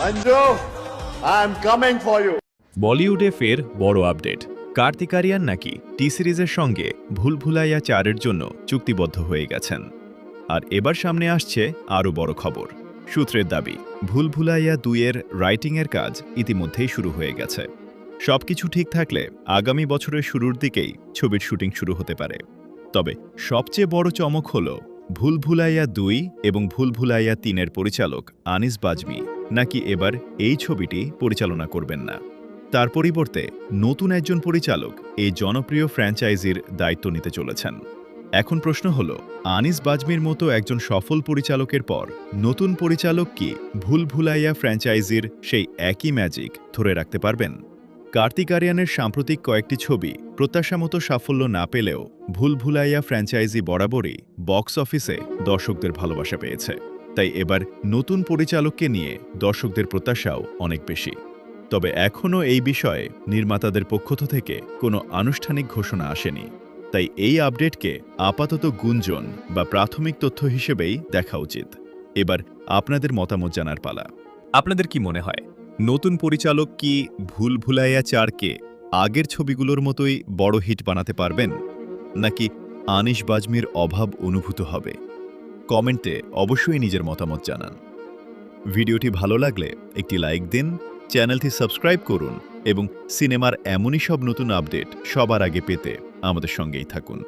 Anju, I'm coming for you. বলিউডে ফের বড় আপডেট। কার্তিক আরিয়ান নাকি টি সিরিজের সঙ্গে ভুলভুলাইয়া 4-এর জন্য চুক্তিবদ্ধ হয়ে গেছেন। আর এবার সামনে আসছে আরও বড় খবর। সূত্রের দাবি, ভুলভুলাইয়া 2-এর রাইটিংয়ের কাজ ইতিমধ্যেই শুরু হয়ে গেছে। সবকিছু ঠিক থাকলে আগামী বছরের শুরুর দিকেই ছবির শুটিং শুরু হতে পারে। তবে সবচেয়ে বড় চমক হল ভুলভুলাইয়া 2 এবং ভুলভুলাইয়া 3-এর পরিচালক আনিস বাজমি নাকি এবার এই ছবিটি পরিচালনা করবেন না। তার পরিবর্তে নতুন একজন পরিচালক এই জনপ্রিয় ফ্র্যাঞ্চাইজির দায়িত্ব নিতে চলেছেন। এখন প্রশ্ন হল, আনিস বাজমির মতো একজন সফল পরিচালকের পর নতুন পরিচালক কি ভুলভুলাইয়া ফ্র্যাঞ্চাইজির সেই একই ম্যাজিক ধরে রাখতে পারবেন? কার্তিক আরিয়ানের সাম্প্রতিক কয়েকটি ছবি প্রত্যাশামতো সাফল্য না পেলেও ভুলভুলাইয়া ফ্র্যাঞ্চাইজি বরাবরই বক্স অফিসে দর্শকদের ভালোবাসা পেয়েছে। তাই এবার নতুন পরিচালককে নিয়ে দর্শকদের প্রত্যাশাও অনেক বেশি। তবে এখনও এই বিষয়ে নির্মাতাদের পক্ষ থেকে কোনো আনুষ্ঠানিক ঘোষণা আসেনি। তাই এই আপডেটকে আপাতত গুঞ্জন বা প্রাথমিক তথ্য হিসেবেই দেখা উচিত। এবার আপনাদের মতামত জানার পালা। আপনাদের কি মনে হয়, নতুন পরিচালক কি ভুলভুলাইয়া 4-কে আগের ছবিগুলোর মতোই বড় হিট বানাতে পারবেন, নাকি আনিস বাজমির অভাব অনুভূত হবে? কমেন্টে অবশ্যই নিজের মতামত জানান। ভিডিওটি ভালো লাগলে একটি লাইক দিন, চ্যানেলটি সাবস্ক্রাইব করুন এবং সিনেমার এমনই সব নতুন আপডেট সবার আগে পেতে আমাদের সঙ্গেই থাকুন।